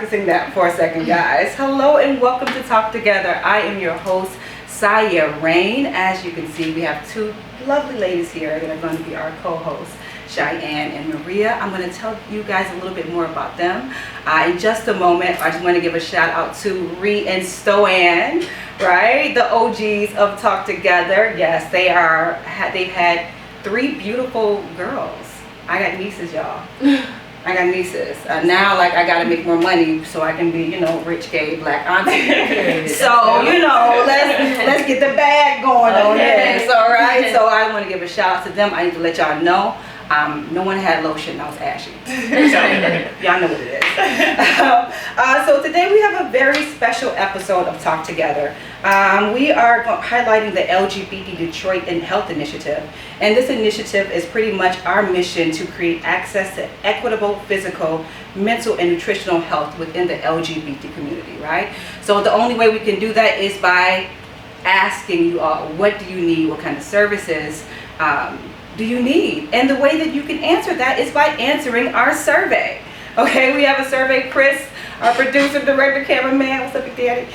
practicing that for a second, guys. Hello and welcome to Talk Together. I am your host, Saya Rain. As you can see, we have two lovely ladies here that are going to be our co-hosts, Cheyenne and Maria. I'm going to tell you guys a little bit more about them in just a moment. I just want to give a shout out to Ree and Stoann, right? The OGs of Talk Together. Yes, they've had three beautiful girls. I got nieces, y'all. I got nieces. Now, like, I got to make more money so I can be, rich, gay, black auntie. So, let's get the bag going on this, all right? So I want to give a shout out to them. I need to let y'all know. No one had lotion, I was ashy. So, y'all know what it is. So today we have a very special episode of Talk Together. We are highlighting the LGBT Detroit and Health Initiative. And this initiative is pretty much our mission to create access to equitable physical, mental, and nutritional health within the LGBT community, right? So the only way we can do that is by asking you all, what do you need? What kind of services do you need? And the way that you can answer that is by answering our survey. Okay, we have a survey. Chris, our producer, director, cameraman, what's up, Big Daddy?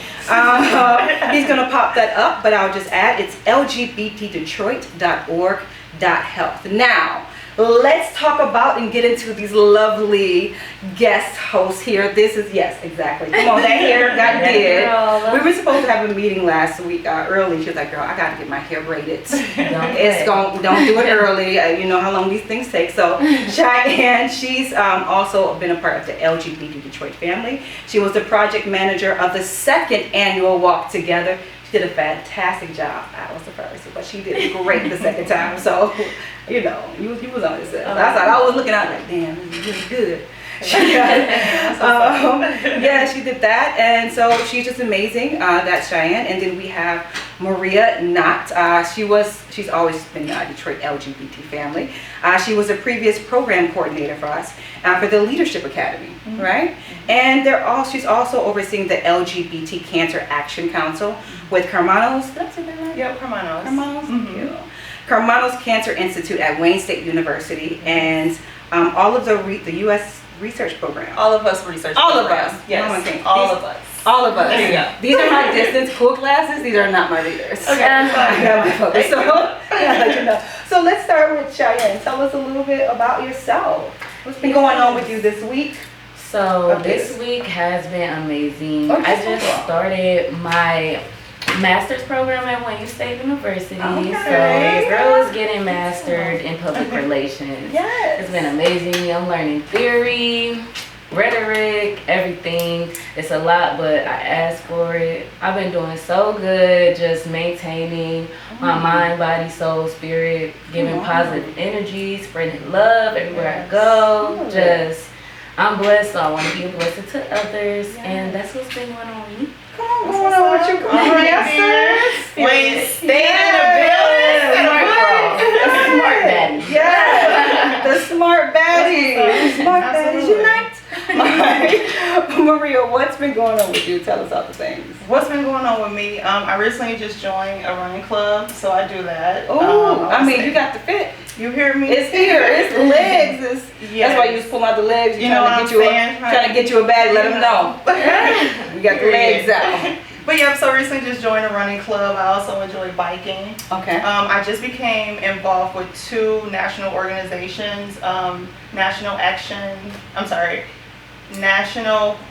He's gonna pop that up, but I'll just add, it's lgbtdetroit.org.health. Now, let's talk about and get into these lovely guest hosts here. This is, yes, exactly. Come on, that hair got did. We were supposed to have a meeting last week early. She was like, girl, I got to get my hair braided. Don't do it early. You know how long these things take. So Cheyenne, she's also been a part of the LGBT Detroit family. She was the project manager of the second annual Walk Together. She did a fantastic job. I was the first, but she did great the second time. So, you was on yourself. I was looking out like, damn, this is really good. Yeah, she did that, and so she's just amazing. That's Cheyenne, and then we have Maria Knott. She's always been Detroit LGBT family. She was a previous program coordinator for us for the Leadership Academy, right? And she's also overseeing the LGBT Cancer Action Council with Carmanos. Did I say that right? Yep, Carmanos. Carmanos, Carmanos Cancer Institute at Wayne State University, and all of the U.S. research program. All of us research. All of us. Yes. All of us. All of us. There you go. These are my distance cool classes. These are not my readers. Okay. I got my focus. So let's start with Cheyenne. Tell us a little bit about yourself. What's been going on with you this week? So this week has been amazing. I just started my master's program at Wayne State University. Okay. So the girl is getting mastered in public relations. Yes. It's been amazing. I'm learning theory, rhetoric, everything. It's a lot, but I asked for it. I've been doing so good, just maintaining my mind, body, soul, spirit, giving positive energy, spreading love everywhere I go. I'm blessed, so I want to be a blessing to others, and that's what's been going on with me. Come on, going on with you. Come on, yes. Wayne State in the building. Smart baddie. Yeah, the smart baddie. Smart baddies unite. All right. Maria, what's been going on with you? Tell us all the things. What's been going on with me? I recently just joined a running club, so I do that. Oh, you got the fit. You hear me? It's here. It's the legs. That's why you just pull out the legs. You know what I'm saying? Trying to get you a bag. Let them know. We got the legs out. But yeah, so recently just joined a running club. I also enjoy biking. Okay. I just became involved with two national organizations. National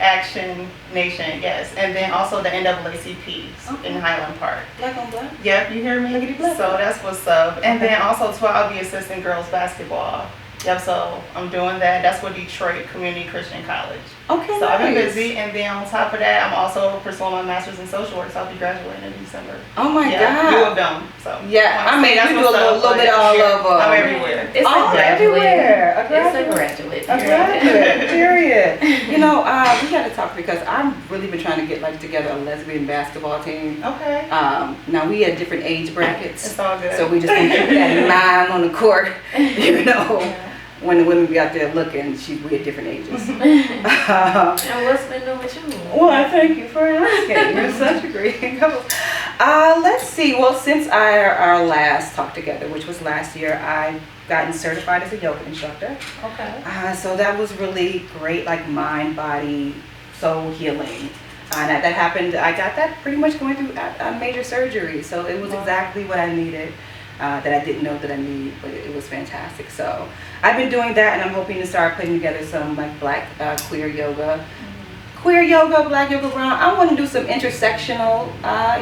Action Nation, yes, and then also the NAACP in Highland Park. Black on black? Yep, you hear me? So that's what's up. And then also 12 assistant girls basketball. Yep, so I'm doing that. That's with Detroit Community Christian College. Okay. So I've been busy, and then on top of that, I'm also pursuing my master's in social work. So I'll be graduating in December. Oh my God. You of them. So yeah, I mean, you do a little bit all over. I'm everywhere. It's a graduate. Everywhere. It's a graduate. Period. We got to talk because I've really been trying to get together a lesbian basketball team. Okay. Now we had different age brackets. It's all good. So we just gonna keep that in mind on the court. When the women be out there looking, we at different ages. And what's been doing with you? Well, thank you for asking. You're such a great couple. Let's see. Well, since our last talk together, which was last year, I've gotten certified as a yoga instructor. Okay. So that was really great, like mind, body, soul healing. And that happened, I got that pretty much going through a major surgery. So it was exactly what I needed, that I didn't know that I needed, but it was fantastic. So I've been doing that, and I'm hoping to start putting together some like black queer yoga. Queer yoga, black yoga, brown. I want to do some intersectional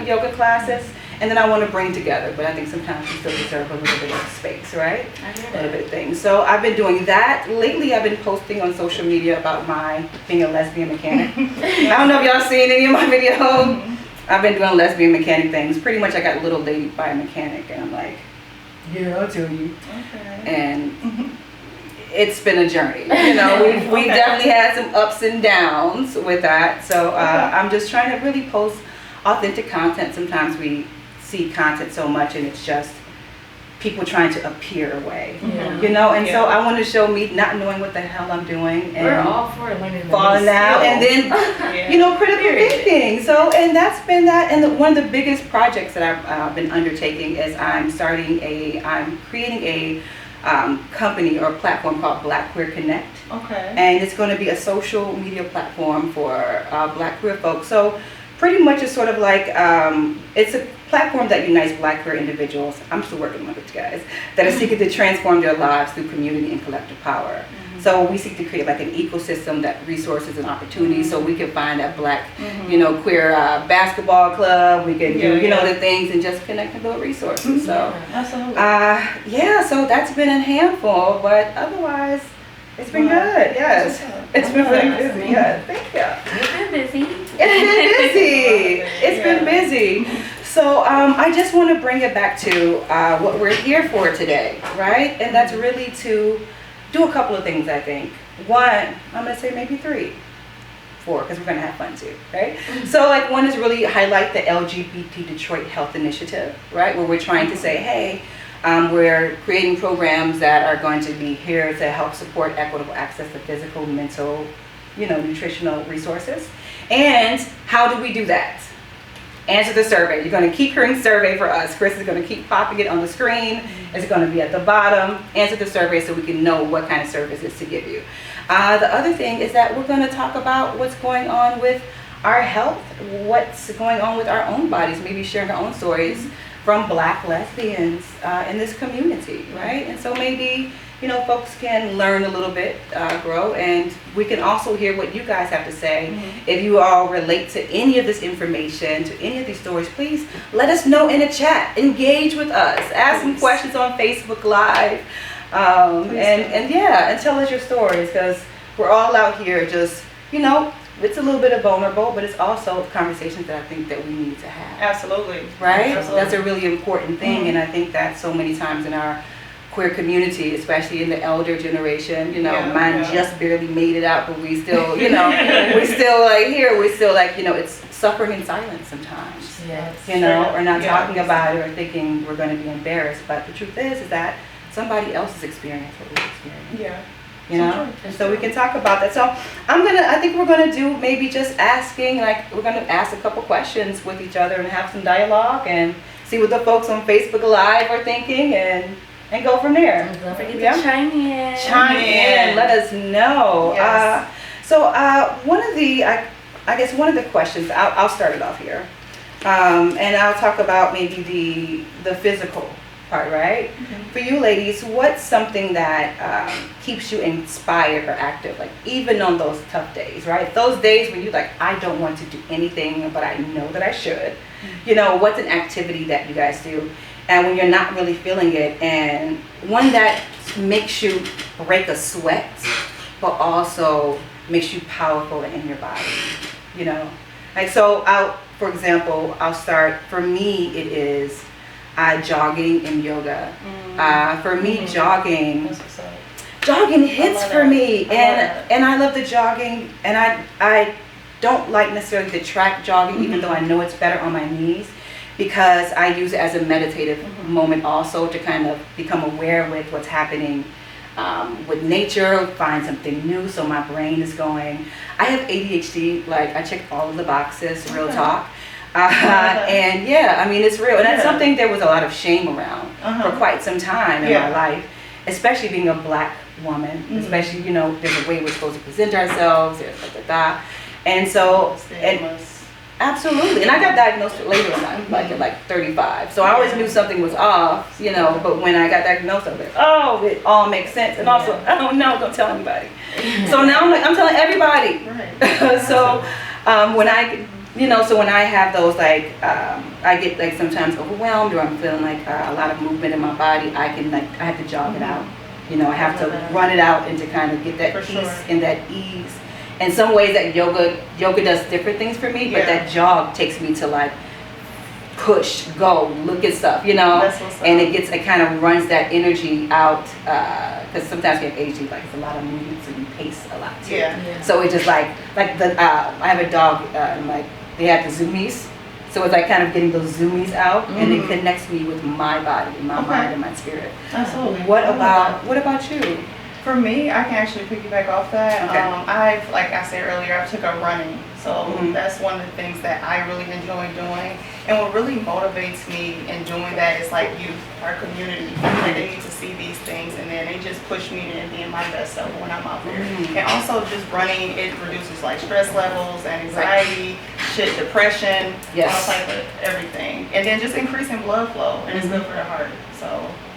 yoga classes. And then I want to bring together, but I think sometimes you still deserve a little bit of space, right? A little bit of things. So I've been doing that. Lately I've been posting on social media about my being a lesbian mechanic. I don't know if y'all seen any of my videos. I've been doing lesbian mechanic things. Pretty much I got little lady by a mechanic, and I'm like, yeah, I'll tell you. Okay. And it's been a journey. You know, we've definitely had some ups and downs with that. So I'm just trying to really post authentic content. Sometimes we see content so much and it's just people trying to appear away, you know, and so I want to show me not knowing what the hell I'm doing, and we're all for learning, falling out, and then you know, critical thinking. So, and that's been that. And one of the biggest projects that I've been undertaking is I'm creating a company or platform called Black Queer Connect. Okay. And it's going to be a social media platform for Black queer folks. So pretty much it's sort of like, it's a platform that unites Black queer individuals, I'm still working on it guys, that are seeking to transform their lives through community and collective power. So we seek to create like an ecosystem that resources and opportunities, so we can find a Black, you know, queer basketball club, we can do, you know, the things and just connect and build resources. So, yeah, so that's been a handful, but otherwise, it's been good, yes. It's been really busy, yes. Thank you. It's been busy. It's been busy. It's been busy. So I just want to bring it back to what we're here for today, right? And that's really to do a couple of things, I think. One, I'm going to say maybe 3, 4, because we're going to have fun too, right? So like one is really highlight the LGBT Detroit Health Initiative, right? Where we're trying to say, hey, we're creating programs that are going to be here to help support equitable access to physical, mental, you know, nutritional resources. And how do we do that? Answer the survey. You're going to keep hearing survey for us. Chris is going to keep popping it on the screen. It's going to be at the bottom. Answer the survey so we can know what kind of services to give you. The other thing is that we're going to talk about what's going on with our health, what's going on with our own bodies, maybe sharing our own stories from Black lesbians in this community, right? And so maybe, you know, folks can learn a little bit, grow, and we can also hear what you guys have to say. If you all relate to any of this information, to any of these stories, please let us know in the chat. Engage with us. Ask some questions on Facebook Live. And yeah, and tell us your stories, because we're all out here just, you know, it's a little bit of vulnerable, but it's also conversations that I think that we need to have. Absolutely. Right? Absolutely. That's a really important thing, and I think that so many times in our queer community, especially in the elder generation, you know, mine just barely made it out, but we still, you know, we still like here, we still like, you know, it's suffering in silence sometimes. Yes. You know, or not talking about it or thinking we're going to be embarrassed, but the truth is that somebody else has experienced what we've experienced. Yeah. You know, and so we can talk about that. So I think we're gonna do maybe just asking, like we're gonna ask a couple questions with each other and have some dialogue and see what the folks on Facebook Live are thinking and go from there. Don't forget to chime in. Chime in. Let us know. Yes. So one of the, I guess one of the questions, I'll start it off here, and I'll talk about maybe the physical part, right? For you ladies, what's something that keeps you inspired or active, like even on those tough days, right? Those days when you're like, I don't want to do anything, but I know that I should. You know, what's an activity that you guys do? And when you're not really feeling it, and one that makes you break a sweat, but also makes you powerful in your body, you know? Like, so for example, I'll start, for me, it is jogging and yoga. For me, jogging hits for me, and I love the jogging, and I don't like necessarily the track jogging, even though I know it's better on my knees, because I use it as a meditative moment also to kind of become aware with what's happening with nature, find something new, so my brain is going. I have ADHD, like I check all of the boxes, real talk. And yeah, I mean, it's real. And that's something there was a lot of shame around for quite some time in my life, especially being a Black woman, especially, you know, there's a way we're supposed to present ourselves, there's And so, Stigmas. absolutely. And I got diagnosed later in life, like at like 35. So I always knew something was off, you know, but when I got diagnosed, I was like, oh, it all makes sense. And also, I don't know, don't tell anybody. So now I'm like, I'm telling everybody. Right. So when I, you know, so when I have those, like, I get like sometimes overwhelmed, or I'm feeling like a lot of movement in my body, I can like, I have to jog it out. You know, I have to run it out and to kind of get that For peace sure. and that ease. In some ways that yoga does different things for me, but Yeah. that jog takes me to like push, go, look at stuff, you know, That's what's up. and it kind of runs that energy out, because sometimes we have ADD, like it's a lot of movement, so you pace a lot too. Yeah. So it's just like the I have a dog, and like they have the zoomies, so it's like kind of getting those zoomies out, and it connects me with my body, my mind, and my spirit. Absolutely. What about you? For me, I can actually piggyback off that. Okay. I've, like I said earlier, I took up running. So that's one of the things that I really enjoy doing. And what really motivates me in doing that is like youth, our community. Like they need to see these things, and then they just push me to be in my best self when I'm out there. And also just running, it reduces like stress levels, anxiety, depression, Yes. all type of everything. And then just increasing blood flow, and it's good for the heart. So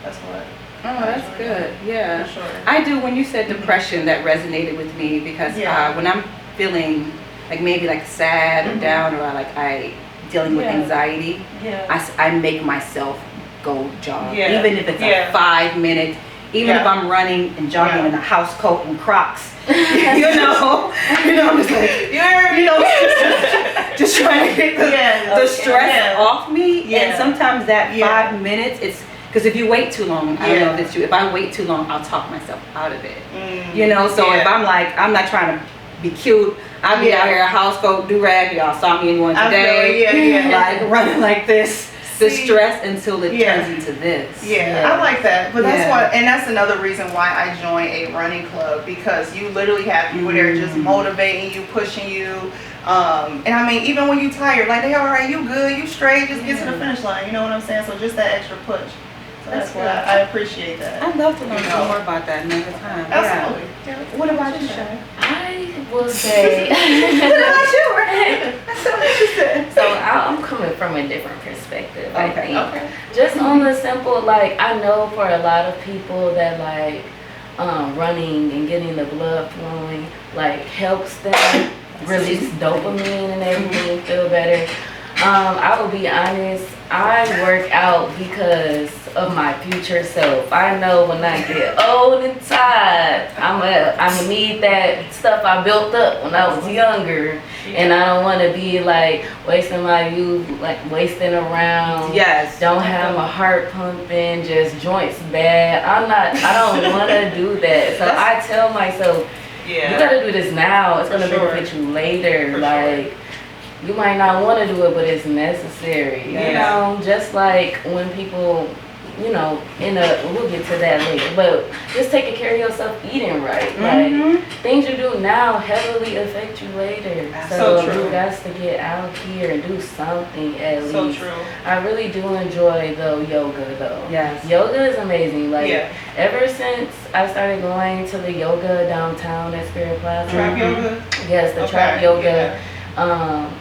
that's what. Oh, that's good. Yeah. For sure. I do. When you said depression, that resonated with me because when I'm feeling like maybe like sad or down, or I dealing with anxiety, I make myself go jog, even if it's a 5 minute, even if I'm running and jogging in a house coat and Crocs, you know, I'm just like, you know, just trying to get the stress off me. And sometimes that 5 minutes, it's because if you wait too long, I don't know that if I wait too long, I'll talk myself out of it. You know, so if I'm like, I'm not trying to be cute, I'll be out here, a house coat, do-rag, y'all saw me in one today, like running like this, the stress until it turns into this. I like that, but that's why, and that's another reason why I joined a running club, because you literally have people there just motivating you, pushing you. And I mean, even when you tired, like they all right, you good, you straight, just get to the finish line. You know what I'm saying? So just that extra push. So that's why I appreciate that. I'd love to learn more about that another time. Absolutely. Yeah. What about you, Shay? I will say. What about you? What you said. So I'm coming from a different perspective. I think. Okay. Just on the simple, like I know for a lot of people that like running and getting the blood flowing like helps them release dopamine and everything, feel better. I will be honest, I work out because of my future self. I know when I get old and tired, I'm gonna need that stuff I built up when I was younger. And I don't want to be like wasting my youth, like wasting around. Yes. Don't have my heart pumping, just joints bad. I don't want to do that. So I tell myself, you gotta do this now. It's gonna benefit you later. Like, you might not want to do it, but it's necessary. You know, just like when people, you know, we'll get to that later, but just taking care of yourself, eating right. Like, things you do now heavily affect you later. So you got to get out here and do something at least. So true. I really do enjoy yoga though. Yes. Yoga is amazing. Like, ever since I started going to the yoga downtown at Spirit Plaza. Trap yoga? Yes, the trap yoga.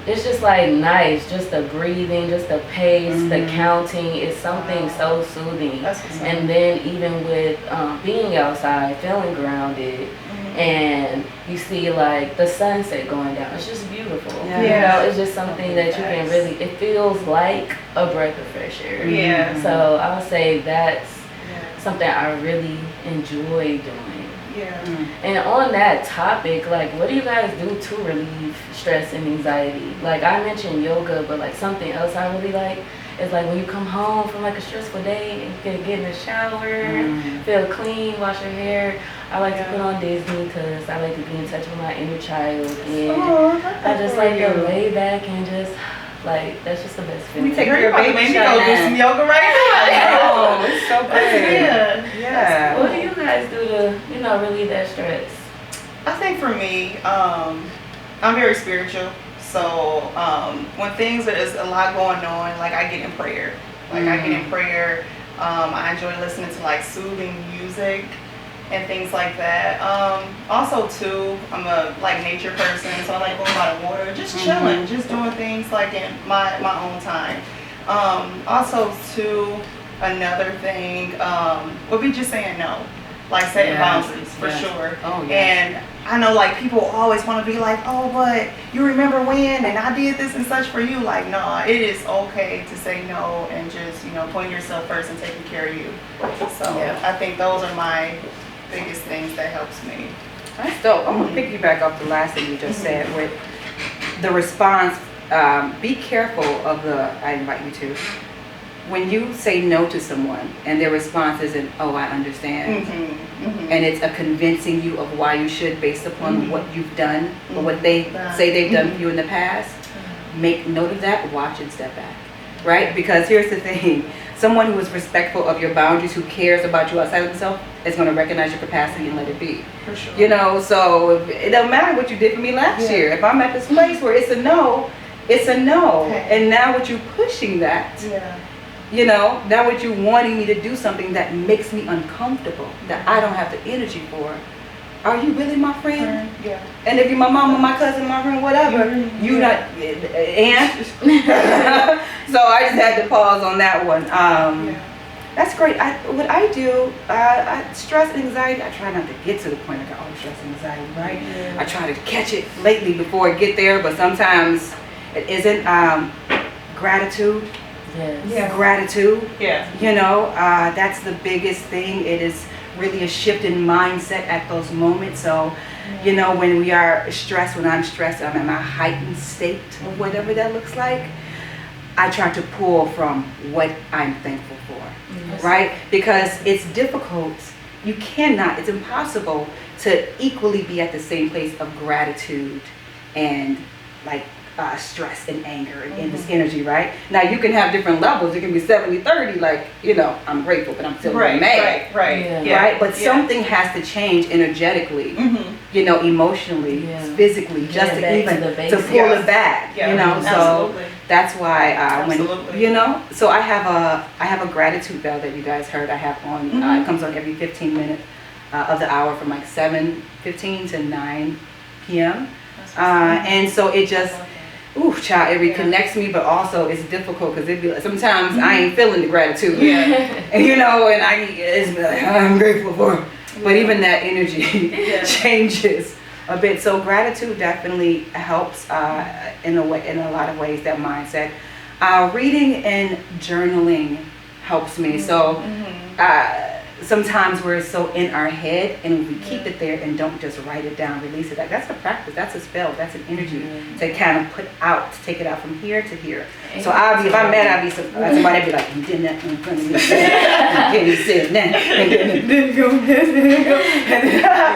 It's just like nice, just the breathing, just the pace, the counting is something so soothing. And then even with being outside, feeling grounded, and you see like the sunset going down, it's just beautiful. You know, it's just something that you can really, it feels like a breath of fresh air. So I'll say that's something I really enjoy doing. And on that topic, like, what do you guys do to relieve stress and anxiety? Like, I mentioned yoga, but like something else I really like is like when you come home from like a stressful day and you can get in the shower, feel clean, wash your hair. I like to put on Disney because I like to be in touch with my inner child, and I just like to lay back and just like, that's just the best feeling. We take your baby maybe go do some yoga right now. Oh, it's so good. Yeah. What do you guys do to, you know, relieve that stress? I think for me, I'm very spiritual. So when there's a lot going on, like I get in prayer. I enjoy listening to like soothing music. and things like that. Also too, I'm a like nature person, so I like going by the water, just chilling, just doing things like in my own time. Also too, another thing would be just saying no, like setting boundaries for sure. Oh, yes. And I know like people always want to be like, oh, but you remember when and I did this and such for you. Like, no, it is okay to say no and just, you know, putting yourself first and taking care of you. So I think those are my biggest things that helps me. That's dope. I'm gonna piggyback off the last thing you just said with the response. Be careful of I invite you to. When you say no to someone and their response isn't, oh, I understand, and it's a convincing you of why you should based upon what you've done or what they say they've done for you in the past, make note of that, watch and step back, right? Because here's the thing, someone who is respectful of your boundaries, who cares about you outside of themselves, is going to recognize your capacity and let it be. For sure. You know, so it doesn't matter what you did for me last year. If I'm at this place where it's a no, it's a no. And now with you pushing that, you know, now with you wanting me to do something that makes me uncomfortable, that I don't have the energy for, are you really my friend? Yeah. And if you're my mama, my cousin, my friend, whatever, you not, and so I just had to pause on that one. That's great. What I do, stress and anxiety, I try not to get to the point of all stress and anxiety, right? I try to catch it lately before I get there, but sometimes it isn't. Gratitude. Yes. Gratitude. Yeah. You know, that's the biggest thing. It is really a shift in mindset at those moments. So, you know, when we are stressed, when I'm stressed, I'm in my heightened state of whatever that looks like. I try to pull from what I'm thankful for, right? Because it's difficult. You cannot, it's impossible to equally be at the same place of gratitude and like stress and anger and this energy, right? Now you can have different levels. It can be 70-30, like, you know, I'm grateful, but I'm still mad. Right? But something has to change energetically, you know, emotionally, physically, just to even to pull it back, you know. So that's why when, you know, so I have a gratitude bell that you guys heard I have on. It comes on every 15 minutes of the hour from like 7:15 to 9 p.m. And so it just, ooh, child, it reconnects me, but also it's difficult because it be like, sometimes I ain't feeling the gratitude, and you know, and it's like, I'm grateful for it. But even that energy changes a bit. So gratitude definitely helps in a lot of ways. That mindset, reading and journaling helps me. So sometimes we're so in our head and we keep it there and don't just write it down, release it. That's a practice, that's a spell, that's an energy to kind of put out, to take it out from here to here. So I'll be, if I'm mad, I'll be somebody be like, you did that in front of me, and you said that, and then go,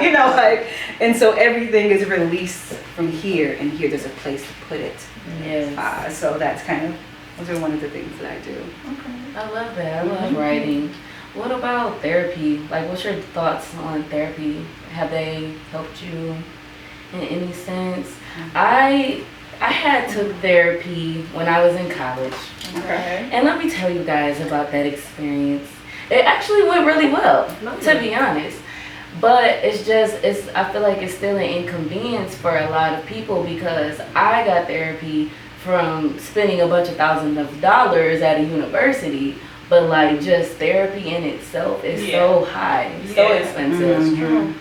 you know, like, and so everything is released from here, and here there's a place to put it. So that's kind of, those are one of the things that I do. I love that. I love writing. What about therapy? Like, what's your thoughts on therapy? Have they helped you in any sense? I had took therapy when I was in college. And let me tell you guys about that experience. It actually went really well, to be honest. But it's just, I feel like it's still an inconvenience for a lot of people because I got therapy from spending a bunch of thousands of dollars at a university. But like just therapy in itself is so high, so expensive.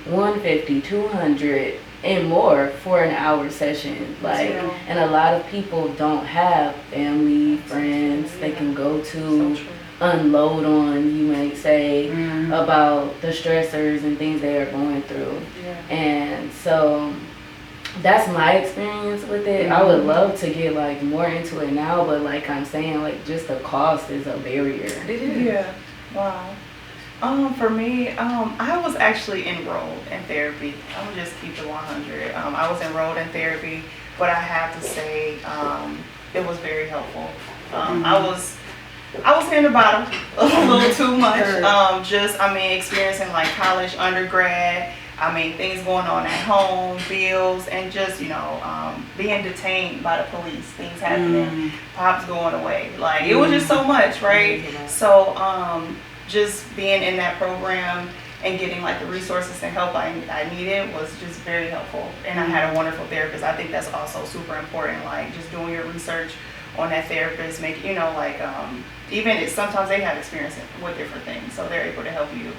$150, $200 and more for an hour session. Like, and a lot of people don't have family, friends they can go to, unload on, you might say, about the stressors and things they are going through. And so that's my experience with it. I would love to get like more into it now, but like I'm saying, like just the cost is a barrier. It is. Wow. For me, I was actually enrolled in therapy. I'm gonna just keep it 100. I was enrolled in therapy, but I have to say, it was very helpful. I was hitting the bottom a little too much. Experiencing like college, undergrad. Things going on at home, bills, and just, you know, being detained by the police, things happening, pops going away. Like, it was just so much, right? So, just being in that program and getting like the resources and help I needed was just very helpful. And I had a wonderful therapist. I think that's also super important, like just doing your research on that therapist, make like even sometimes they have experience with different things, so they're able to help you.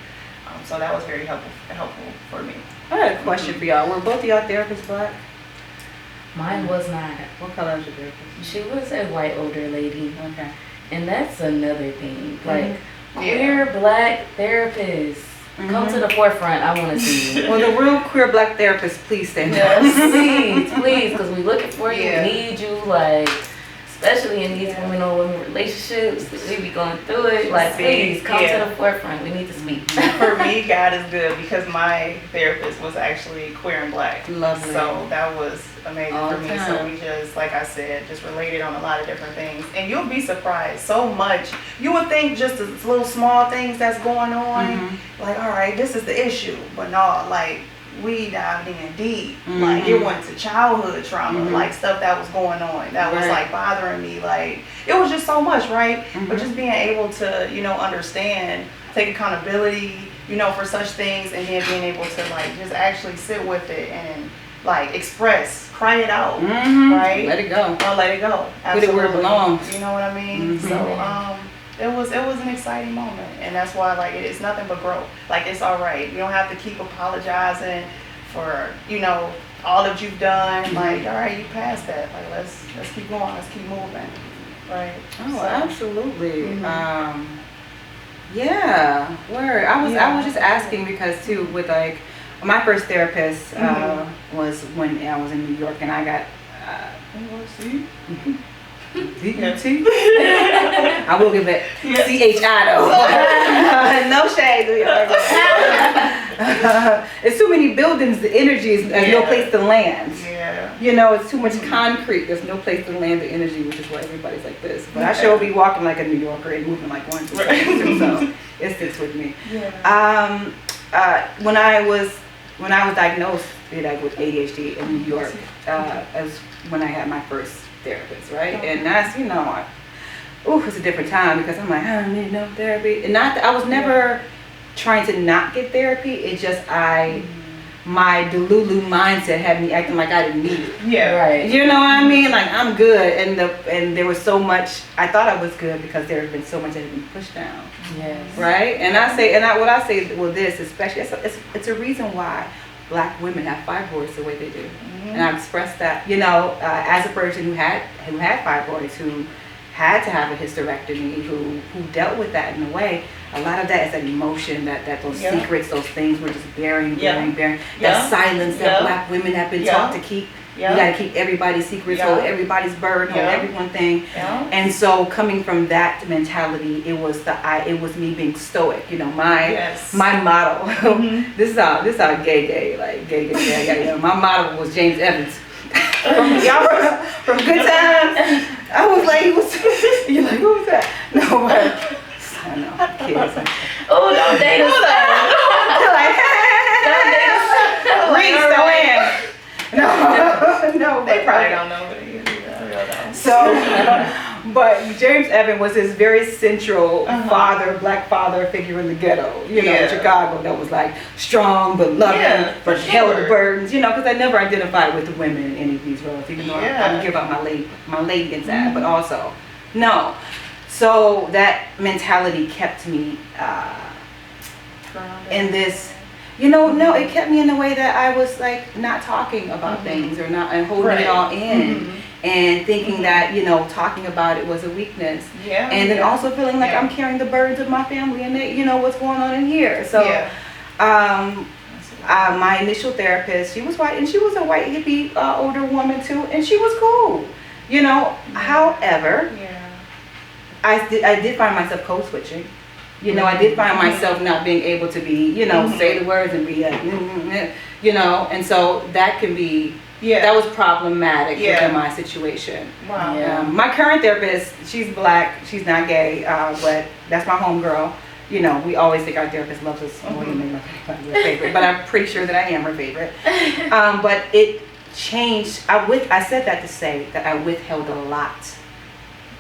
So that was very helpful for me. I had a question for y'all. Were both of y'all therapists black? Mine was not. What color was your therapist? She was a white older lady. Okay. And that's another thing. Like, Yeah. queer black therapists, come to the forefront. I want to see you. Well, the real queer black therapists, please stand up. Please, because we looking for you. Yeah. We need you, like, especially in these women on women relationships. We be going through it. Like, please, come to the forefront. We need to speak. For me, God is good because my therapist was actually queer and black. Lovely. So that was amazing All for me. time. So we just, like I said, just related on a lot of different things. And you'll be surprised so much. You would think just the little small things that's going on, like, all right, this is the issue. But no, like, we dived in deep. Like, it went to childhood trauma, like stuff that was going on that was like bothering me. Like, it was just so much, right? But just being able to, understand, take accountability, for such things, and then being able to like just actually sit with it and like express, cry it out, right? Let it go. Or let it go. Put it where it belongs. You know what I mean? So it was an exciting moment, and that's why like it's nothing but growth. Like, it's all right. You don't have to keep apologizing for all that you've done. Like, all right, you passed that. Like, let's keep going. Let's keep moving. Right. Oh, absolutely. Yeah. Word. I was just asking because too, with like my first therapist was when I was in New York, and I got V-U-T? I will give it C-H-I though. No shade. It's too many buildings, the energy is there's no place to land. It's too much concrete. There's no place to land the energy, which is why everybody's like this. But I sure be walking like a New Yorker and moving like one. So it sticks with me. When I was diagnosed with ADHD in New York, as when I had my first therapist, right? And that's it's a different time because I'm like, I don't need no therapy. And not that I was never trying to not get therapy. It's just my Delulu mindset had me acting like I didn't need it. Yeah, right. You know what I mean? Like, I'm good, and there was so much. I thought I was good because there had been so much that had been pushed down. Yes. Right. And what I say with this, especially, it's a reason why Black women have fibroids the way they do. And I expressed that, as a person who had fibroids, who had to have a hysterectomy, who dealt with that in a way. A lot of that is that emotion, that those secrets, those things we're just bearing. That silence that Black women have been taught to keep. You got to keep everybody's secrets, hold everybody's burden, hold everyone thing. And so coming from that mentality, it was me being stoic. My motto. This is how gay. My motto was James Evans. From Good Times. I was like, you're like, who was that? No, but I know, kids. Oh, don't date us. No, they probably don't know what it is. So, but James Evans was this very central Black father figure in the ghetto, in Chicago, that was like strong but loving, but held the burdens, because I never identified with the women in any of these roles, even though I would give up my lady inside, but also, no. So that mentality kept me in this. No, it kept me in a way that I was like not talking about things or not and holding it all in and thinking that, talking about it was a weakness. And then also feeling like I'm carrying the burdens of my family and they, what's going on in here. So my initial therapist, she was white, and she was a white hippie older woman too, and she was cool. However, I did find myself code switching. I did find myself not being able to be, say the words and be like, and so that can be, that was problematic in my situation. Wow. My current therapist, she's Black, she's not gay, but that's my homegirl. We always think our therapist loves us more than they love anybody, we're favorite, but I'm pretty sure that I am her favorite. But it changed, I said that to say that I withheld a lot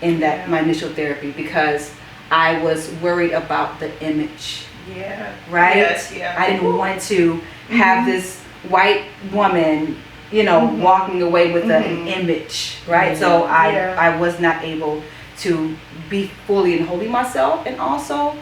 in that my initial therapy because I was worried about the image Yeah. right? Yes, yeah. I didn't want to have this white woman, you know, walking away with an image, right? So I was not able to be fully and wholly myself, and also,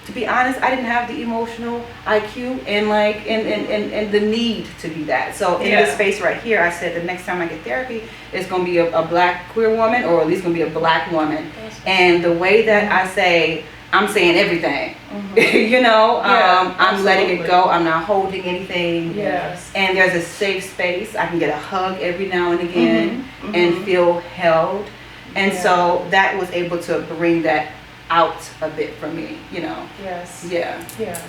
to be honest, I didn't have the emotional IQ and like and the need to do that. So in this space right here, I said the next time I get therapy, it's gonna be a black queer woman, or at least gonna be a black woman. And the way that I say, I'm saying everything, you know, I'm letting it go. I'm not holding anything. Yes. And there's a safe space. I can get a hug every now and again and feel held. And so that was able to bring that out a bit for me, you know. Yes. Yeah. Yeah.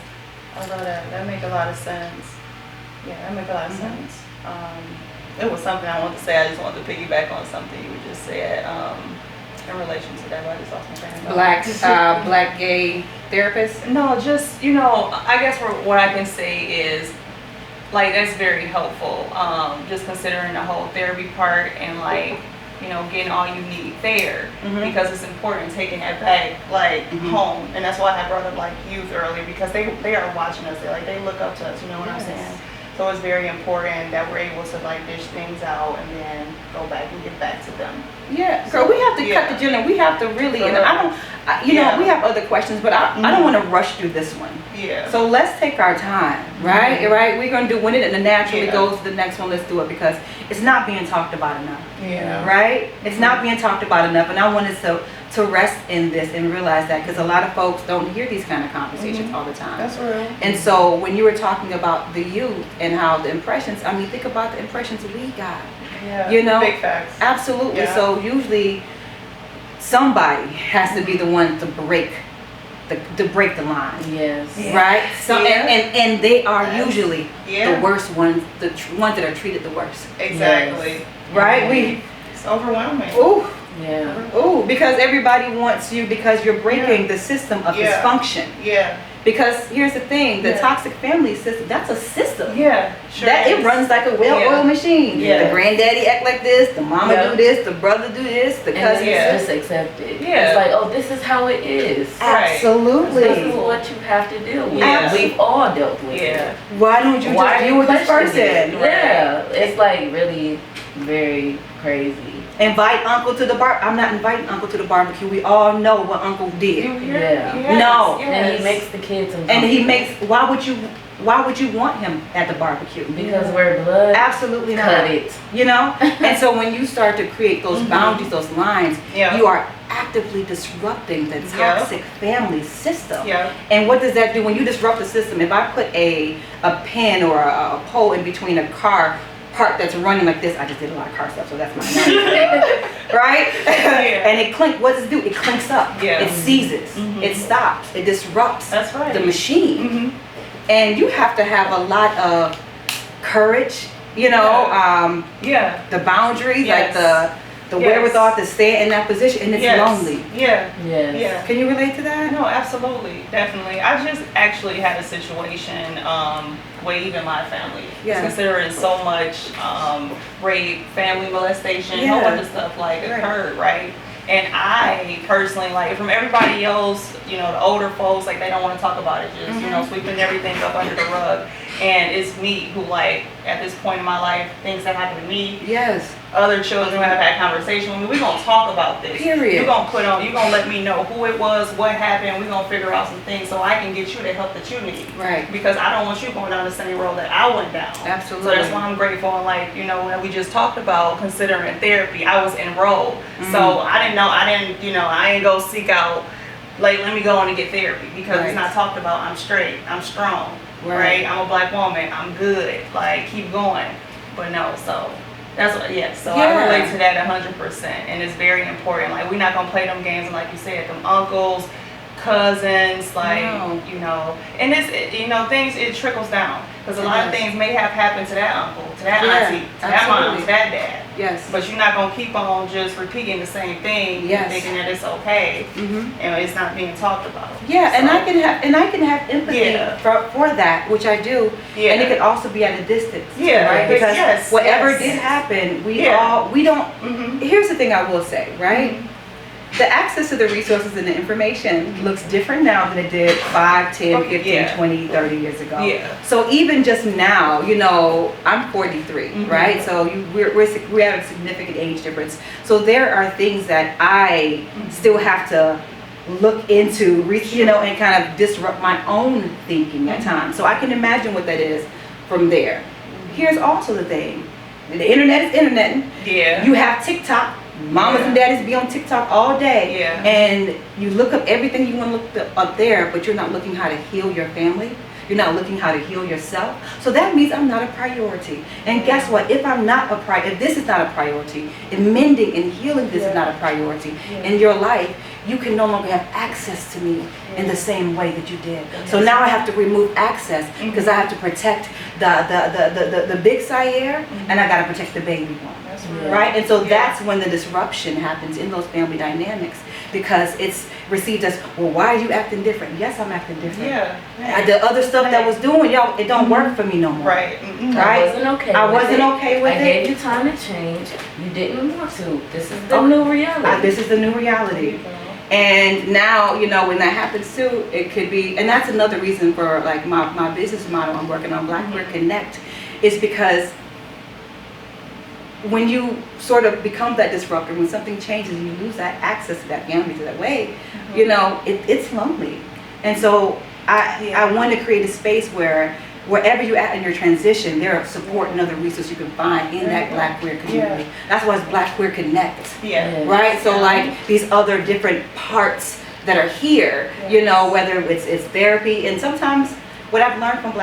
I love that. That make a lot of sense. Yeah, that make a lot of sense. It was something I wanted to say. I just wanted to piggyback on something you just said in relation to that. I just lost my train of thought. Black gay therapist. No, just, you know, I guess what I can say is, like, that's very helpful. Just considering the whole therapy part and like, you know, getting all you need there, because it's important taking that back, like, home. And that's why I brought up like youth earlier, because they are watching us. They look up to us. You know what I'm saying? So it's very important that we're able to like dish things out and then go back and get back to them. Yeah, girl, we have to cut the gym, and we have to really, and I don't, you know, we have other questions, but I don't want to rush through this one. Yeah. So let's take our time, right? Right? We're going to do when it naturally goes to the next one, let's do it, because it's not being talked about enough. Yeah. Right? It's not being talked about enough, and I wanted to rest in this and realize that, because a lot of folks don't hear these kind of conversations all the time. That's real. And so when you were talking about the youth and how the impressions, I mean, think about the impressions we got. Yeah. You know? Big facts. Absolutely. Yeah. So usually somebody has to be the one to break the line. Yes. Yeah. Right? So and they are usually Yeah. the worst ones, the ones that are treated the worst. Exactly. Yes. Right? It's overwhelming. Ooh, Yeah. because everybody wants you, because you're breaking the system of dysfunction. Yeah. Because here's the thing, the toxic family system, that's a system. Yeah. Sure. That it runs like a well-oiled machine. Yeah. The granddaddy act like this, the mama do this, the brother do this, the And cousin. it's just accepted. Yeah. It's like, oh, this is how it is. Absolutely. This is what you have to deal with. Yeah. We've all dealt with Yeah. it. Why don't you Why just are deal you with this questioning person? it? Yeah. It's like really very crazy. Invite uncle to the bar. I'm not inviting uncle to the barbecue. We all know what uncle did. Yeah. No. And he makes the kids And he makes, why would you want him at the barbecue? because we're blood. Absolutely not. Cut it. You know? And so when you start to create those boundaries, those lines, Yeah. you are actively disrupting the toxic family system. Yeah. And what does that do? When you disrupt the system, if I put a pin or a pole in between a car part that's running like this, I just did a lot of car stuff, so that's my analogy. Right? Yeah. And it clink, what does it do? It clinks up. Yeah. It seizes. It stops. It disrupts That's right. the machine. And you have to have a lot of courage, you know, Yeah. the boundaries, Yes. like the wherewithal to stay in that position, and it's lonely. Yeah. Yes. Yeah. Can you relate to that? No, absolutely, definitely. I just actually had a situation where even my family is considering so much rape, family molestation, a whole bunch of stuff like occurred, right? And I personally, like, from everybody else, you know, the older folks, like, they don't want to talk about it, just, you know, sweeping everything up under the rug. And it's me who, like, at this point in my life, things that happen to me, other children who have had conversation with me, we're going to talk about this. Period. You're going to let me know who it was, what happened, we're going to figure out some things so I can get you the help that you need. Right. Because I don't want you going down the same road that I went down. Absolutely. So that's why I'm grateful. And, like, you know, when we just talked about considering therapy, I was enrolled. So I ain't go seek out, like, let me go on and get therapy, because it's not talked about. I'm straight, I'm strong, right? I'm a black woman, I'm good, like, keep going. But no, so that's what, I relate to that 100%, and it's very important. Like, we're not gonna play them games, and like you said, them uncles, cousins, like, you know, and things, it trickles down, because a lot of things may have happened to that uncle, to that auntie, to that mom, to that dad. Yes. But you're not gonna keep on just repeating the same thing, thinking that it's okay, and it's not being talked about. Yeah, So, and I can have empathy for that, which I do. Yeah. And it could also be at a distance. Yeah, Right? Because whatever did happen, we don't. Here's the thing I will say, right? the access to the resources and the information looks different now than it did 5, 10, 15, 20, 30 years ago. Yeah. So even just now, you know, I'm 43, right? So we're at a significant age difference. So there are things that I still have to look into, you know, and kind of disrupt my own thinking at times. So I can imagine what that is from there. Here's also the thing. The internet is internet. Yeah. You have TikTok. Mamas and daddies be on TikTok all day. Yeah. And you look up everything you want to look up there, but you're not looking how to heal your family. You're not looking how to heal yourself. So that means I'm not a priority. And guess what? If I'm not a if this is not a priority, and mending and healing this is not a priority in your life, you can no longer have access to me in the same way that you did. So now I have to remove access because I have to protect the big Sire and I got to protect the baby one. Right? And so that's when the disruption happens in those family dynamics, because it's received as, well, why are you acting different? Yes, I'm acting different. The other stuff that was doing, y'all, it don't work for me no more. Right. Right? I wasn't okay I with wasn't it. okay with I it. gave you time to change. You didn't want to. This is the new reality. This is the new reality. And now, you know, when that happens too, it could be, and that's another reason for like my business model I'm working on, Black Queer Connect, is because when you sort of become that disruptor, when something changes and you lose that access to that family, to that way, you know, it's lonely. And so I want to create a space where wherever you're at in your transition, there are support and other resources you can find in that Black Queer community. That's why it's Black Queer Connect. Right? So like these other different parts that are here, you know, whether it's therapy, and sometimes what I've learned from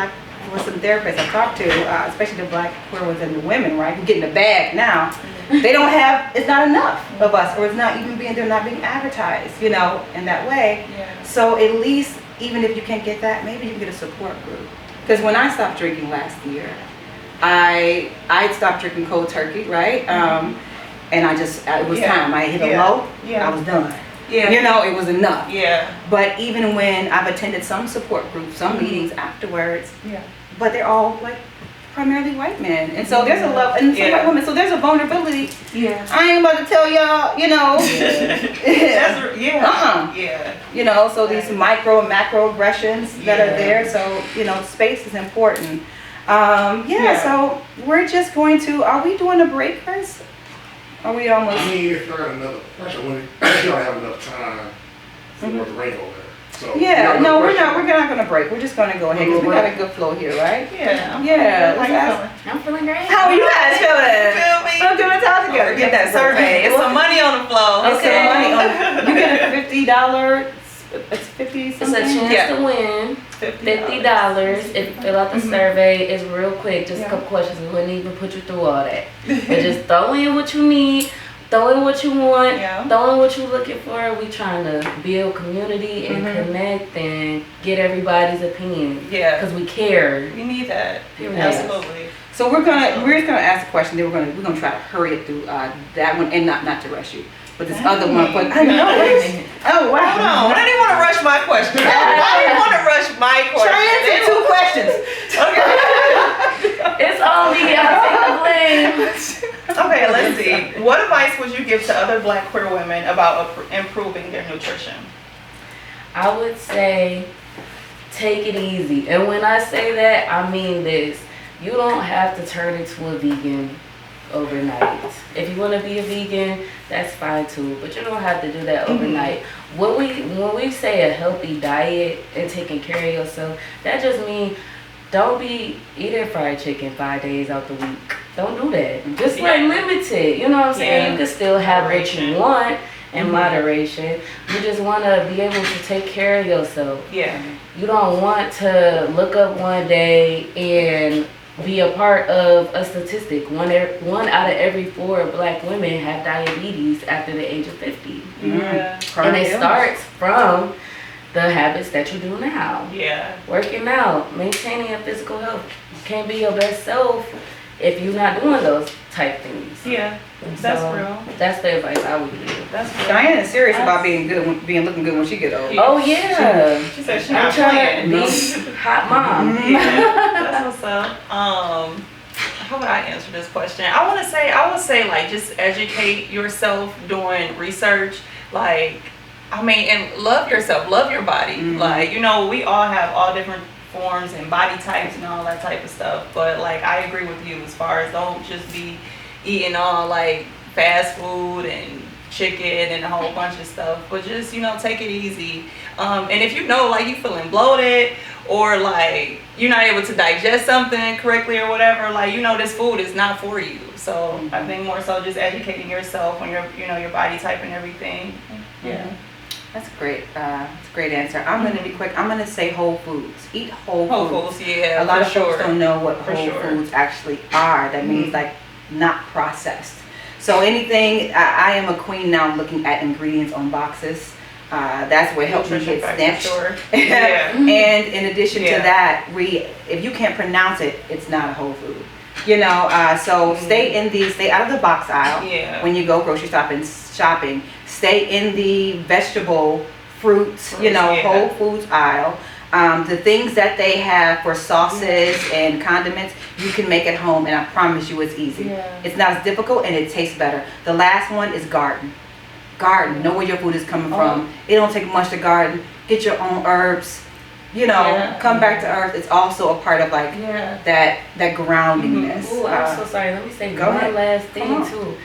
some therapists I've talked to, especially the Black queer ones and the women, right, who get in the bag now, they don't have, it's not enough of us, or it's not even they're not being advertised, you know, in that way. So at least, even if you can't get that, maybe you can get a support group. Because when I stopped drinking last year, I stopped drinking cold turkey, right? And I just, it was time. I hit a low, I was done. You know, it was enough. But even when I've attended some support groups, some meetings afterwards, but they're all like primarily white men. And so there's a love, and some white women, so there's a vulnerability. I ain't about to tell y'all, you know. You know, so these micro and macro aggressions that are there. So, you know, space is important. So we're just going to, are we doing a break first? Are we almost? I mean, if I got another question, when you don't have enough time for the rain over there. So no, we're not going to break. We're just going to go ahead because we got a good flow here, right? Let's ask. I'm feeling great. How are you guys feeling? Feel me? We're doing talk together. Get that survey. It's some money on the flow. Okay. You get a $50. It's 50 something. It's a chance to win. $50. If you fill out the survey, it's real quick. Just a couple questions. We wouldn't even put you through all that. But just throw in what you need. Throw in what you want. Throw in what you're looking for. We trying to build community and connect and get everybody's opinion. Because we care. We need that. Absolutely. So we're just gonna ask a question. Then we're gonna try to hurry it through that one and not to rush you. But this other one, but I know. Oh wow! Hold on, I didn't want to rush my question. I didn't want to rush my question. Try to answer 2 questions. It's all me. I take the blame. Okay, let's see. What advice would you give to other Black queer women about improving their nutrition? I would say take it easy. And when I say that, I mean this. You don't have to turn into a vegan overnight. If you want to be a vegan, that's fine too, but you don't have to do that overnight. When we say a healthy diet and taking care of yourself, that just means don't be eating fried chicken 5 days out the week. Don't do that. Just like limit it. You know what I'm saying? You can still have what you want in moderation. You just want to be able to take care of yourself. You don't want to look up one day and be a part of a statistic. One out of every 4 Black women have diabetes after the age of 50. And it starts from the habits that you do now. Working out, maintaining your physical health. You can't be your best self if you're not doing those type things. That's real. That's the advice I would give. Diane is serious about being looking good when she get old. Oh yeah. She said she's I'm not trying playing. to be hot mom. That's what's up. How would I answer this question? I would say like just educate yourself, doing research. like, I mean, and love yourself, love your body. Like, you know, we all have all different forms and body types and all that type of stuff. But like, I agree with you as far as don't just be eating all like fast food and chicken and a whole bunch of stuff, but just, you know, take it easy. And if you know, like, you feeling bloated or like you're not able to digest something correctly or whatever, like, you know, this food is not for you. So I think more so just educating yourself on your, you know, your body type and everything. Yeah. That's great. That's a great answer. I'm going to be quick. I'm going to say whole foods. Eat whole foods. Yeah. A lot of folks don't know what For whole sure. foods actually are. That means like not processed. So anything, I am a queen now looking at ingredients on boxes. That's what helps me Nutrition get factor, snatched. sure. Yeah. And in addition to Yeah. that, if you can't pronounce it, it's not a whole food. You know, so stay out of the box aisle. Yeah. When you go grocery shopping, stay in the vegetable, fruits, you know, yeah. Whole Foods aisle. The things that they have for sauces and condiments, you can make at home, and I promise you it's easy. Yeah. It's not as difficult and it tastes better. The last one is garden. Know where your food is coming from. It don't take much to garden. Get your own herbs. You know, come back to earth. It's also a part of like that groundingness. Ooh, I'm so sorry. Let me say Go one ahead. last thing too.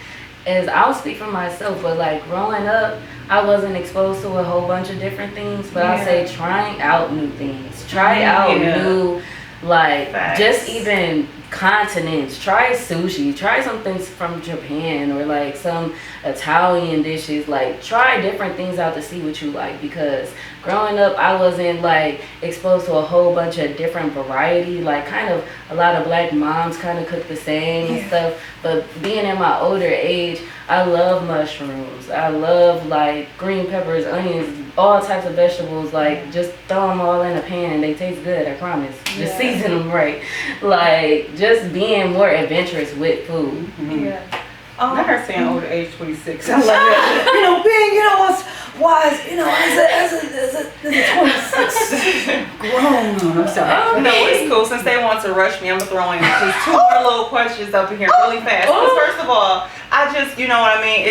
Is I'll speak for myself, but like growing up, I wasn't exposed to a whole bunch of different things. But I'll say trying out new things, try out new, like just even continents. Try sushi. Try some things from Japan or like some Italian dishes. Like try different things out to see what you like, because growing up I wasn't like exposed to a whole bunch of different variety. Like kind of a lot of black moms kind of cook the same and stuff. But being in my older age, I love mushrooms. I love like green peppers, onions, all types of vegetables. Like just throw them all in a pan and they taste good, I promise. Just season them right. Like just being more adventurous with food. Not her saying older age 26. I love it. You know, being, you know, wise, you know, as a 26 grown. I'm sorry. No, it's cool. Since they want to rush me, I'm gonna throw in just two more little questions up in here really fast. Because first of all, I just, you know what I mean,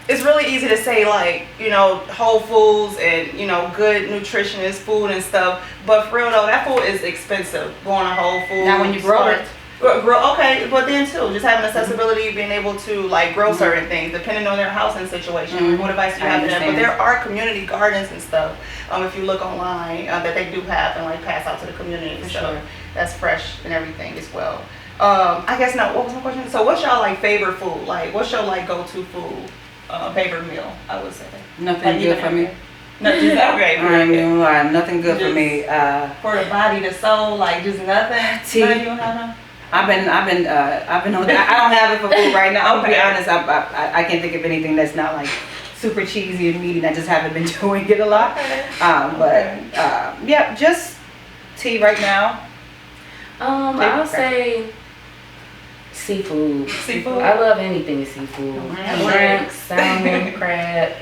it's really easy to say like, you know, whole foods and, you know, good nutritionist food and stuff. But for real though, that food is expensive. Going to Whole Foods. Now when you grow it. Okay, but then too, just having accessibility, being able to like grow certain things, depending on their housing situation, what advice do you have for them? But there are community gardens and stuff, if you look online, that they do have and like pass out to the community and stuff. That's fresh and everything as well. I guess now, what was my question? So what's y'all like favorite food? Like what's your like go-to food, favorite meal, I would say? Nothing good for me. No, just okay. I'm gonna lie, nothing good for me. For the body, the soul, like just nothing. Tea. None of you have none? I've been on that. I don't have it for food right now. To be honest, I can't think of anything that's not like super cheesy and meaty. I just haven't been doing it a lot. Yeah, just tea right now. I would say seafood. Seafood? I love anything seafood. Shrimp, salmon, crab.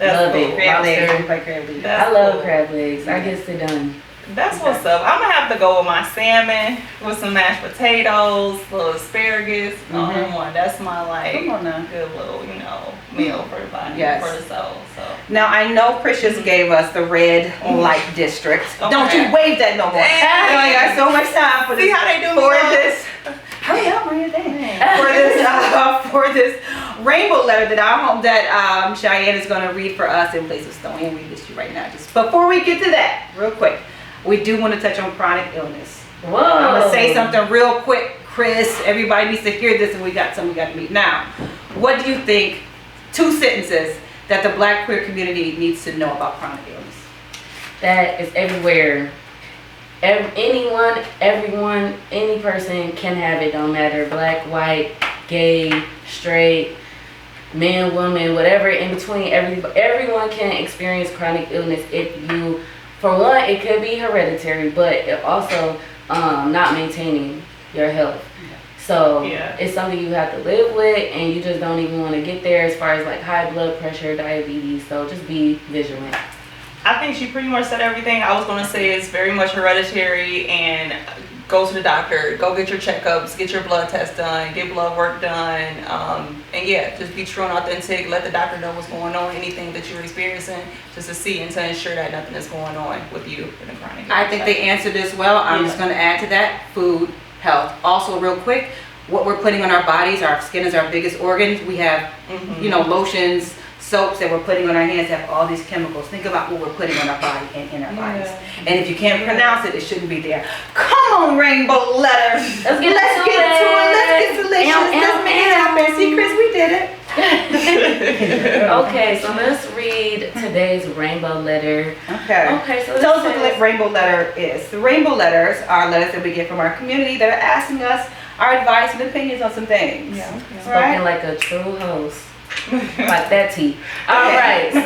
Love it. Crab legs. Lobster. Like crab legs. I love crab legs. I get it done. That's what's up. I'm gonna have to go with my salmon with some mashed potatoes, little asparagus, all in one. That's my like Come on now. good little, you know, meal for the body, Yes. for the soul. So Now I know Precious gave us the red light district. Okay. Don't you wave that no more. Dang. You only got so much time for this. see how they do me for now? this. Hurry up, Maria. For this rainbow letter that Cheyenne is going to read for us in place of Stone. And read this to you right now. Just before we get to that, real quick, we do want to touch on chronic illness. Whoa. I'm gonna say something real quick, Chris. Everybody needs to hear this, and we got to meet now. What do you think? 2 sentences that the Black queer community needs to know about chronic illness. That is everywhere. Anyone, everyone, any person can have it. Don't matter black, white, gay, straight, man, woman, whatever in between. Everyone can experience chronic illness. For one, it could be hereditary, but it also not maintaining your health. So it's something you have to live with, and you just don't even want to get there as far as like high blood pressure, diabetes. So just be vigilant. I think she pretty much said everything I was going to say. Is very much hereditary, and go to the doctor, go get your checkups, get your blood test done, get blood work done, and yeah, just be true and authentic. Let the doctor know what's going on, anything that you're experiencing, just to see and to ensure that nothing is going on with you in the chronic. I think they answered this well. I'm just going to add to that: food, health. Also, real quick, what we're putting on our bodies. Our skin is our biggest organ. We have, lotions, soaps that we're putting on our hands have all these chemicals. Think about what we're putting on our body and in our bodies. And if you can't pronounce it, it shouldn't be there. Come on, Rainbow Letter. Let's get to it. Let's get delicious. Let's make it happen. See, Chris, we did it. Okay, so let's read today's Rainbow Letter. Okay, so tell us what the Rainbow Letter is. The Rainbow Letters are letters that we get from our community that are asking us our advice and opinions on some things. Spoken like a true host. Like that tea. All right, so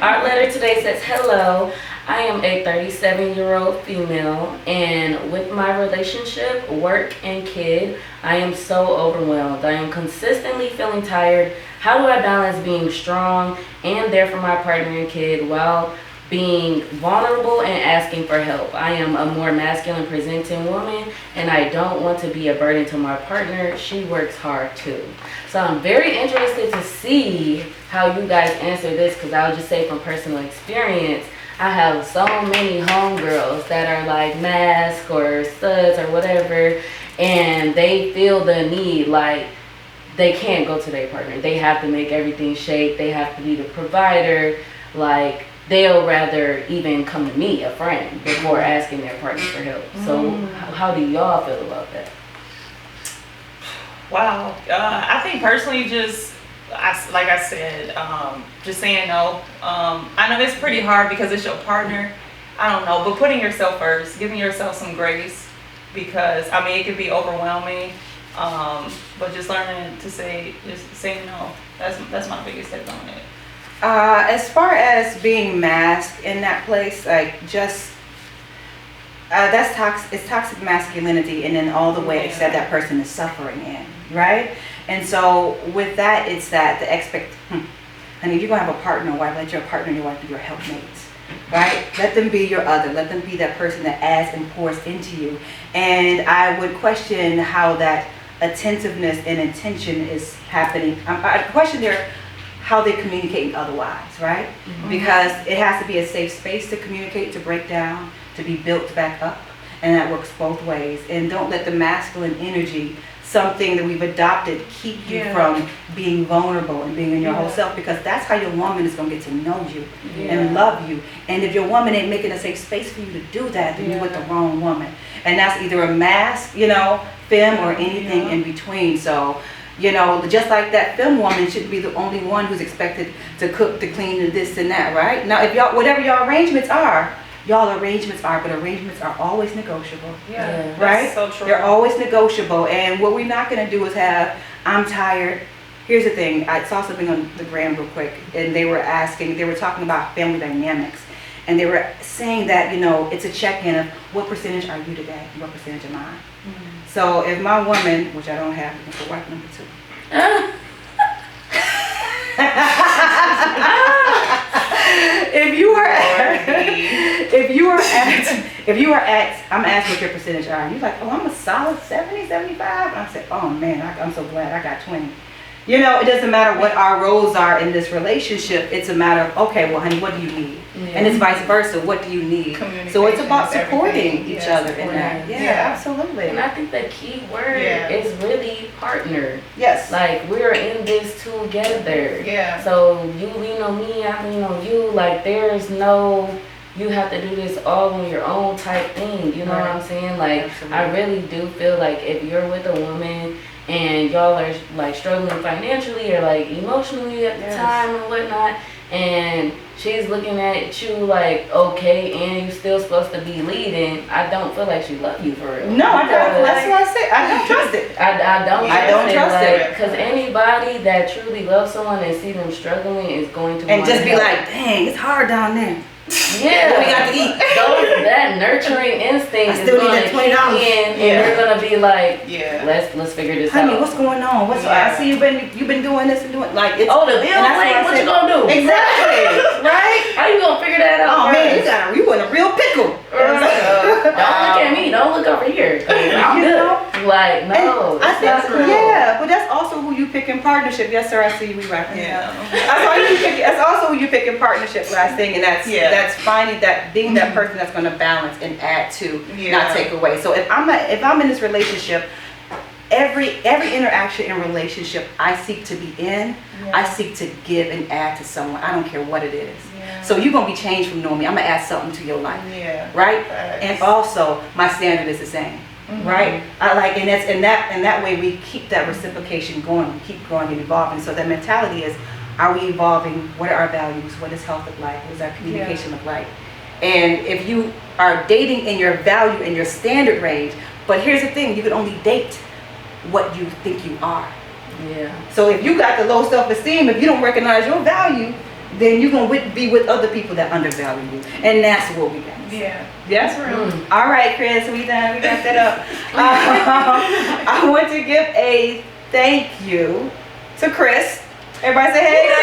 our letter today says, hello, I am a 37-year-old female, and with my relationship, work, and kid, I am so overwhelmed. I am consistently feeling tired. How do I balance being strong and there for my partner and kid while being vulnerable and asking for help? I am a more masculine presenting woman, and I don't want to be a burden to my partner. She works hard too. So I'm very interested to see how you guys answer this, because I'll just say from personal experience, I have so many homegirls that are like masc or studs or whatever, and they feel the need, like they can't go to their partner. They have to make everything shake. They have to be the provider. Like, they'll rather even come to me, a friend, before asking their partner for help. So how do y'all feel about that? Wow. I think personally, like I said, just saying no. I know it's pretty hard because it's your partner. I don't know, but putting yourself first, giving yourself some grace, because I mean it can be overwhelming. But just learning to say no. That's my biggest take on it. As far as being masked in that place, like just that's toxic. It's toxic masculinity, and in all the ways that that person is suffering in, right? And so with that, it's that the honey, if you're gonna have a partner or wife, let your partner and your wife be your helpmates, right? Let them be your other. Let them be that person that adds and pours into you. And I would question how that attentiveness and intention is happening. I question how they communicate otherwise, right? Because it has to be a safe space to communicate, to break down, to be built back up, and that works both ways. And don't let the masculine energy, something that we've adopted, keep you from being vulnerable and being in your whole self, because that's how your woman is going to get to know you and love you. And if your woman ain't making a safe space for you to do that, then you're with the wrong woman. And that's either a mask, femme, or anything in between. So, just like that femme woman shouldn't be the only one who's expected to cook, to clean, and this and that, right? Now, if y'all, whatever your arrangements are, but arrangements are always negotiable. Yeah, right? That's so true. They're always negotiable. And what we're not going to do is have, I'm tired. Here's the thing. I saw something on the gram real quick, and they were talking about family dynamics. And they were saying that, it's a check-in of what percentage are you today and what percentage am I? So if my woman, which I don't have, you can put wife number 2. If you are at, I'm asking what your percentage are. You're like, oh, I'm a solid 70, 75. And I said, oh man, I'm so glad I got 20. It doesn't matter what our roles are in this relationship. It's a matter of, okay, well, honey, what do you need? And it's vice versa. What do you need? So it's about supporting each other in that. Yeah, absolutely. And I think the key word is really partner. Yes. Like, we're in this together. Yeah. So you lean on me, I lean on you. Like, there's no, you have to do this all on your own type thing. You know what I'm saying? Like, absolutely. I really do feel like if you're with a woman and y'all are like struggling financially or like emotionally at the time and whatnot, and she's looking at you like, okay, and you're still supposed to be leading, I don't feel like she loves you for real. No, I don't. That's what I said. I don't trust it. I don't trust it. Because Like, anybody that truly loves someone and see them struggling is going to and want just to be help. like, dang, it's hard down there. Yeah, What we got to eat? That nurturing instinct I still is need going that to kick $20. in, and you're gonna be like, Yeah. let's figure this Honey, out. what's going on? I see you've been doing this and doing like it's. Oh, the bill and that's late. I What you said, gonna do? Exactly. Right? How you gonna figure that out? Oh man, first? you in a real pickle. Don't look at me. Don't look over here. partnership. Yes, sir. I see you. We right. Yeah. That's also who you pick in partnership. Last thing, and that's finding that being that person that's going to balance and add to, not take away. So if I'm in this relationship, every interaction in relationship I seek to be in, I seek to give and add to someone. I don't care what it is. So you're gonna be changed from knowing me. I'm gonna add something to your life. Right? And also my standard is the same. Right? I like, and that way we keep that reciprocation going, we keep growing and evolving. So that mentality is, are we evolving? What are our values? What does health look like? What does our communication look like? And if you are dating in your value and your standard range, but here's the thing, you can only date what you think you are. So if you got the low self-esteem, if you don't recognize your value, then you're going to be with other people that undervalue you. And that's what we got. That's real. All right, Chris, we done. We got that up. I want to give a thank you to Chris. Everybody say, hey, Chris.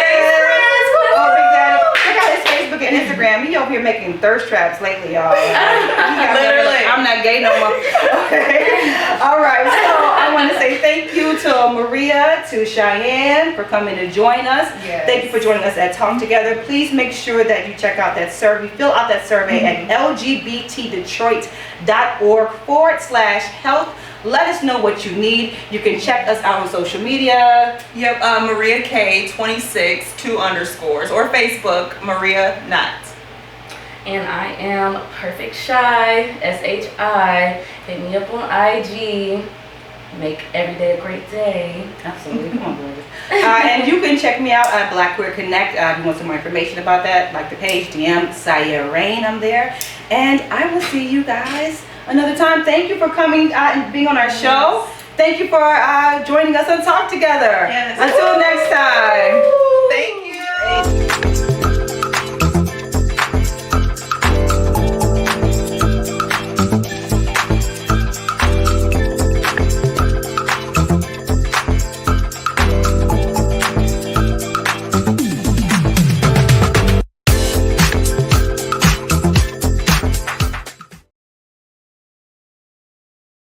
Oh, Big Daddy. Check out his Facebook and Instagram. He over here making thirst traps lately, y'all. Literally. I'm not gay no more. Okay. All right. So I want to say thank you to Maria, to Cheyenne for coming to join us. Thank you for joining us at Talk Together. Please make sure that you check out that survey. Fill out that survey at lgbtdetroit.org/health. Let us know what you need. You can check us out on social media. Maria K 26 2 underscores, or Facebook Maria Not. And I am Perfect Shy, SHI. Hit me up on IG. Make every day a great day. Absolutely. Come on, gorgeous. And you can check me out at Black Queer Connect. If you want some more information about that, like the page, DM Saya Rain. I'm there. And I will see you guys another time. Thank you for coming and being on our show. Thank you for joining us on Talk Together. Until next time.